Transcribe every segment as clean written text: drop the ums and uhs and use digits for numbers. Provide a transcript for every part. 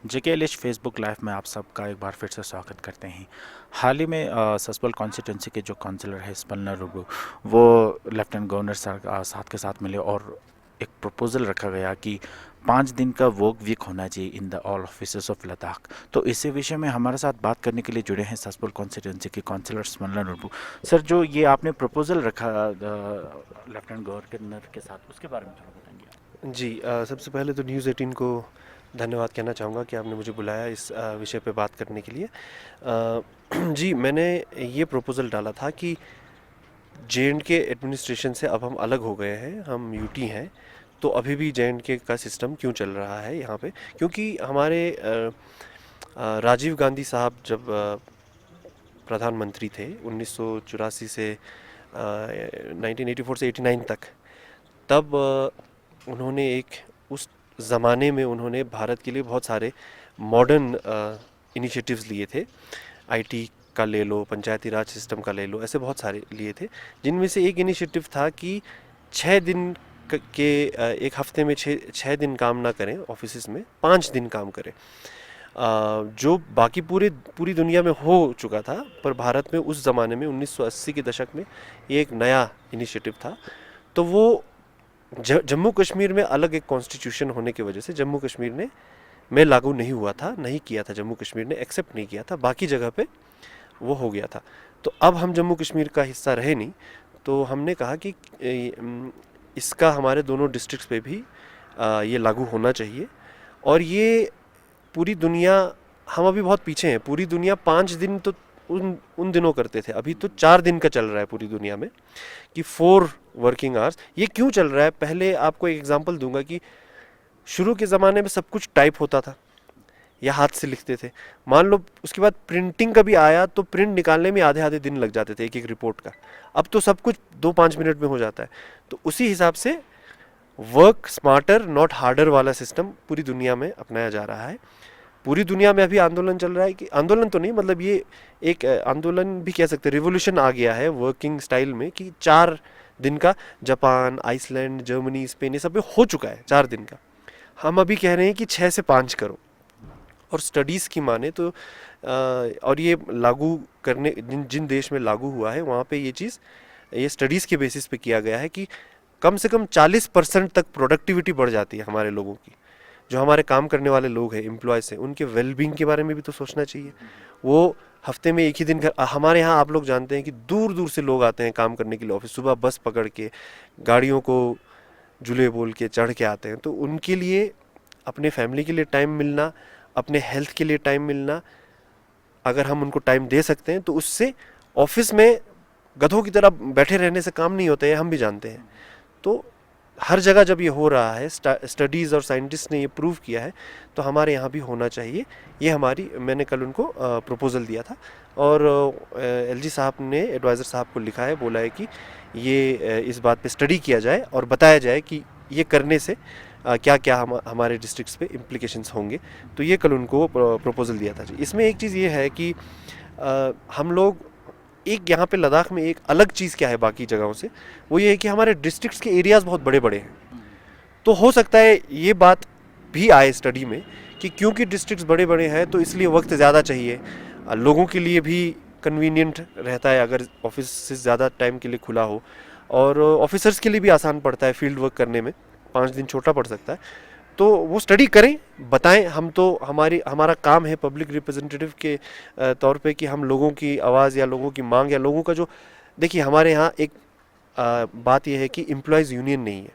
जेके Eilish Facebook live में आप सबका एक बार फिर से स्वागत करते हैं। हाल ही में ससबल कॉन्स्टिट्यूंसी के जो काउंसलर है स्पंदना रुगू, वो लेफ्टिनेंट गवर्नर सर साथ के साथ मिले और एक प्रपोजल रखा गया कि 5 दिन का वर्क वीक होना चाहिए in the all officers of Ladakh. तो इसी विषय में हमारे साथ बात करने के लिए जुड़े हैं ससबल कॉन्स्टिट्यूंसी के काउंसलर स्पंदना रुगू। सर, जो ये आपने प्रपोजल रखा लेफ्टिनेंट गवर्नर के साथ, उसके बारे में थोड़ा बताएंगे आप? जी, सबसे पहले तो न्यूज़ 18 को धन्यवाद कहना चाहूँगा कि आपने मुझे बुलाया इस विषय पे बात करने के लिए। जी, मैंने ये प्रपोज़ल डाला था कि जे.एंड.के एडमिनिस्ट्रेशन से अब हम अलग हो गए हैं, हम यूटी हैं, तो अभी भी जे.एंड.के का सिस्टम क्यों चल रहा है यहाँ पे? क्योंकि हमारे राजीव गांधी साहब जब प्रधानमंत्री थे 1984 से 1984 से 89 तक, तब उन्होंने उस ज़माने में उन्होंने भारत के लिए बहुत सारे मॉडर्न इनिशिएटिव्स लिए थे। आईटी का ले लो, पंचायती राज सिस्टम का ले लो, ऐसे बहुत सारे लिए थे, जिनमें से एक इनिशिएटिव था कि 6 दिन के एक हफ्ते में छः दिन काम ना करें ऑफिस में, 5 दिन काम करें। जो बाकी पूरी दुनिया में हो चुका था, पर भारत में उस ज़माने में 1980 के दशक में ये एक नया इनिशिएटिव था। तो वो जम्मू कश्मीर में अलग एक कॉन्स्टिट्यूशन होने की वजह से जम्मू कश्मीर में लागू नहीं हुआ था, नहीं किया था, जम्मू कश्मीर ने एक्सेप्ट नहीं किया था, बाकी जगह पे वो हो गया था। तो अब हम जम्मू कश्मीर का हिस्सा रहे नहीं, तो हमने कहा कि इसका हमारे दोनों डिस्ट्रिक्ट्स पे भी ये लागू होना चाहिए। और ये पूरी दुनिया, हम अभी बहुत पीछे हैं, पूरी दुनिया 5 दिन तो उन दिनों करते थे, अभी तो 4 दिन का चल रहा है पूरी दुनिया में कि 4 वर्किंग आवर्स। ये क्यों चल रहा है? पहले आपको एक एग्जांपल दूंगा कि शुरू के ज़माने में सब कुछ टाइप होता था या हाथ से लिखते थे। मान लो उसके बाद प्रिंटिंग का भी आया, तो प्रिंट निकालने में आधे आधे दिन लग जाते थे एक एक रिपोर्ट का। अब तो सब कुछ 2-5 मिनट में हो जाता है। तो उसी हिसाब से वर्क स्मार्टर नॉट हार्डर वाला सिस्टम पूरी दुनिया में अपनाया जा रहा है। पूरी दुनिया में अभी आंदोलन चल रहा है, कि आंदोलन तो नहीं, मतलब ये एक आंदोलन भी कह सकते हैं, रिवोल्यूशन आ गया है वर्किंग स्टाइल में, कि 4 दिन का जापान, आइसलैंड, जर्मनी, स्पेन, ये सब में हो चुका है 4 दिन का। हम अभी कह रहे हैं कि 6 से 5 करो। और स्टडीज़ की माने तो और ये लागू करने जिन देश में लागू हुआ है वहाँ पे ये स्टडीज़ के बेसिस पे किया गया है कि कम से कम 40% तक प्रोडक्टिविटी बढ़ जाती है हमारे लोगों की। जो हमारे काम करने वाले लोग हैं, एम्प्लॉयज़ हैं, उनके वेलबींग के बारे में भी तो सोचना चाहिए। वो हफ्ते में एक ही दिन हमारे यहाँ आप लोग जानते हैं कि दूर दूर से लोग आते हैं काम करने के लिए ऑफिस, सुबह बस पकड़ के, गाड़ियों को जुले बोल के चढ़ के आते हैं। तो उनके लिए अपने फैमिली के लिए टाइम मिलना, अपने हेल्थ के लिए टाइम मिलना, अगर हम उनको टाइम दे सकते हैं तो उससे ऑफिस में गधों की तरह बैठे रहने से काम नहीं होता है, हम भी जानते हैं। तो हर जगह जब ये हो रहा है, स्टडीज़ और साइंटिस्ट ने ये प्रूव किया है, तो हमारे यहाँ भी होना चाहिए। ये मैंने कल उनको प्रपोज़ल दिया था, और एलजी साहब ने एडवाइज़र साहब को लिखा है, बोला है कि ये इस बात पे स्टडी किया जाए और बताया जाए कि ये करने से क्या क्या हमारे डिस्ट्रिक्ट्स पे इम्प्लीकेशंस होंगे। तो ये कल उनको प्रपोज़ल दिया था जी। इसमें एक चीज़ ये है कि हम लोग एक यहाँ पे लद्दाख में एक अलग चीज़ क्या है बाकी जगहों से, वो ये है कि हमारे डिस्ट्रिक्ट्स के एरियाज़ बहुत बड़े बड़े हैं। तो हो सकता है ये बात भी आए स्टडी में कि क्योंकि डिस्ट्रिक्ट्स बड़े बड़े हैं तो इसलिए वक्त ज़्यादा चाहिए, लोगों के लिए भी कन्वीनियंट रहता है अगर ऑफिस से ज़्यादा टाइम के लिए खुला हो, और ऑफिसर्स के लिए भी आसान पड़ता है फील्ड वर्क करने में, 5 दिन छोटा पड़ सकता है। तो वो स्टडी करें, बताएं। हम तो हमारा काम है पब्लिक रिप्रेजेंटेटिव के तौर पे कि हम लोगों की आवाज़ या लोगों की मांग या लोगों का जो, देखिए हमारे यहाँ एक बात यह है कि एम्प्लॉयज़ यूनियन नहीं है।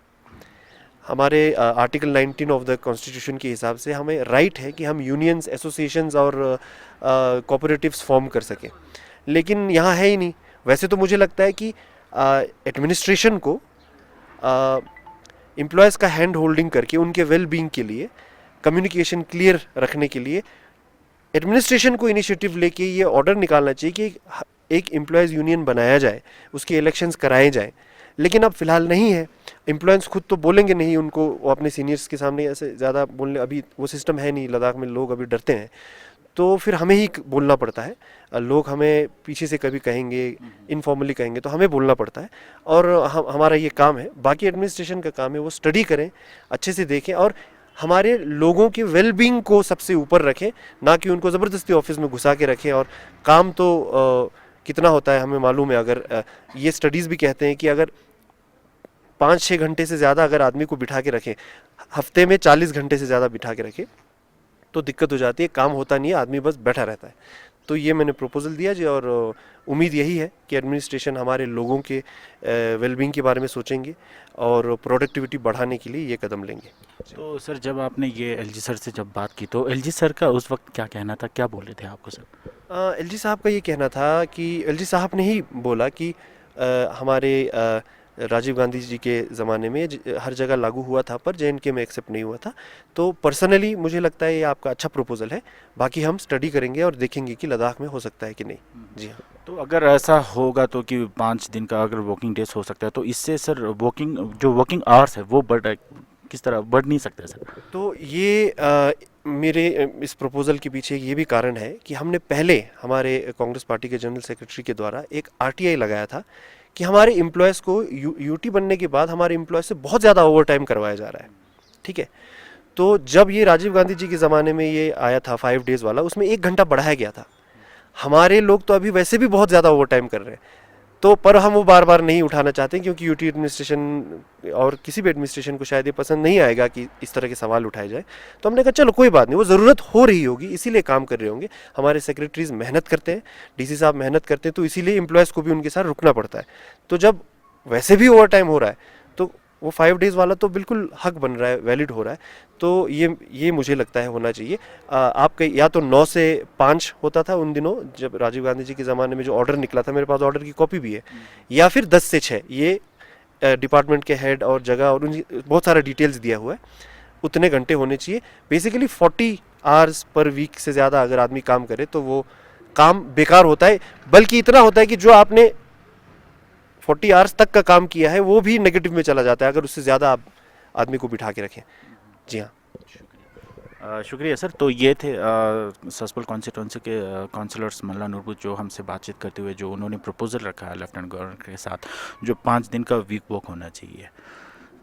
हमारे आर्टिकल 19 ऑफ द कॉन्स्टिट्यूशन के हिसाब से हमें राइट है कि हम यूनियंस, एसोसिएशंस और कोऑपरेटिव्स फॉर्म कर सकें, लेकिन यहाँ है ही नहीं। वैसे तो मुझे लगता है कि एडमिनिस्ट्रेशन को एम्प्लॉयज़ का हैंड होल्डिंग करके उनके वेल बीइंग के लिए, कम्युनिकेशन क्लियर रखने के लिए एडमिनिस्ट्रेशन को इनिशिएटिव लेके ये ऑर्डर निकालना चाहिए कि एक एम्प्लॉयज़ यूनियन बनाया जाए, उसके इलेक्शंस कराए जाएं। लेकिन अब फिलहाल नहीं है। एम्प्लॉयज़ खुद तो बोलेंगे नहीं उनको, वो अपने सीनियर्स के सामने ऐसे ज़्यादा बोलने, अभी वो सिस्टम है नहीं लद्दाख में, लोग अभी डरते हैं। तो फिर हमें ही बोलना पड़ता है। लोग हमें पीछे से कभी कहेंगे, इनफॉर्मली कहेंगे, तो हमें बोलना पड़ता है। और हमारा ये काम है, बाकी एडमिनिस्ट्रेशन का काम है वो स्टडी करें, अच्छे से देखें। और हमारे लोगों के वेलबींग को सबसे ऊपर रखें, ना कि उनको ज़बरदस्ती ऑफिस में घुसा के रखें। और काम तो कितना होता है हमें मालूम है। अगर ये स्टडीज़ भी कहते हैं कि अगर 5-6 घंटे से ज़्यादा अगर आदमी को बिठा के रखें, हफ्ते में 40 घंटे से ज़्यादा बिठा के रखें, तो दिक्कत हो जाती है, काम होता नहीं है, आदमी बस बैठा रहता है। तो ये मैंने प्रपोजल दिया जी, और उम्मीद यही है कि एडमिनिस्ट्रेशन हमारे लोगों के वेलबींग के बारे में सोचेंगे और प्रोडक्टिविटी बढ़ाने के लिए ये कदम लेंगे। तो सर जब आपने ये एलजी सर से जब बात की तो एलजी सर का उस वक्त क्या कहना था, क्या बोल रहे थे आपको सर? एलजी साहब का ये कहना था कि एलजी साहब ने ही बोला कि हमारे राजीव गांधी जी के ज़माने में हर जगह लागू हुआ था, पर जेएनके में एक्सेप्ट नहीं हुआ था। तो पर्सनली मुझे लगता है ये आपका अच्छा प्रपोजल है, बाकी हम स्टडी करेंगे और देखेंगे कि लद्दाख में हो सकता है कि नहीं। जी हाँ। तो अगर ऐसा होगा तो कि 5 दिन का अगर वर्किंग डेज हो सकता है तो इससे सर वर्किंग आवर्स है वो किस तरह बढ़ नहीं सकते सर? तो ये मेरे इस प्रपोज़ल के पीछे ये भी कारण है कि हमने पहले हमारे कांग्रेस पार्टी के जनरल सेक्रेटरी के द्वारा एक आरटीआई लगाया था कि हमारे एम्प्लॉयज़ को यूटी बनने के बाद हमारे एम्प्लॉयज़ से बहुत ज़्यादा ओवर टाइम करवाया जा रहा है। ठीक है, तो जब ये राजीव गांधी जी के ज़माने में ये आया था 5 डेज़ वाला, उसमें 1 घंटा बढ़ाया गया था। हमारे लोग तो अभी वैसे भी बहुत ज़्यादा ओवर टाइम कर रहे हैं, तो पर हम वो बार बार नहीं उठाना चाहते, क्योंकि यूटी एडमिनिस्ट्रेशन और किसी भी एडमिनिस्ट्रेशन को शायद ये पसंद नहीं आएगा कि इस तरह के सवाल उठाए जाए। तो हमने कहा चलो कोई बात नहीं, वो ज़रूरत हो रही होगी इसीलिए काम कर रहे होंगे। हमारे सेक्रेटरीज मेहनत करते हैं, डीसी साहब मेहनत करते हैं, तो इसीलिए एम्प्लॉयज़ को भी उनके साथ रुकना पड़ता है। तो जब वैसे भी ओवर टाइम हो रहा है तो वो 5 डेज़ वाला तो बिल्कुल हक बन रहा है, वैलिड हो रहा है। तो ये मुझे लगता है होना चाहिए। आपका या तो 9 से 5 होता था उन दिनों जब राजीव गांधी जी के ज़माने में जो ऑर्डर निकला था, मेरे पास ऑर्डर की कॉपी भी है, या फिर 10 से 6, ये डिपार्टमेंट के हेड और जगह और उन बहुत सारा डिटेल्स दिया हुआ है, उतने घंटे होने चाहिए। बेसिकली 40 आवर्स पर वीक से ज़्यादा अगर आदमी काम करे तो वो काम बेकार होता है, बल्कि इतना होता है कि जो आपने 40 आवर्स तक का काम किया है वो भी नेगेटिव में चला जाता है अगर उससे ज़्यादा आप आदमी को बिठा के रखें। जी हाँ। शुक्रिया सर। तो ये थे ससपल कॉन्स्टिट्यूंसी के काउंसलर्स मल्ला नूरपुर, जो हमसे बातचीत करते हुए जो उन्होंने प्रपोजल रखा है लेफ्टिनेंट गवर्नर के साथ, जो 5 दिन का वीक वर्क होना चाहिए,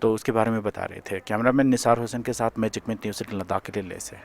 तो उसके बारे में बता रहे थे। कैमरामैन निसार हुसैन के साथ मैं जिकमित न्यूज़ लद्दाख के लिए से।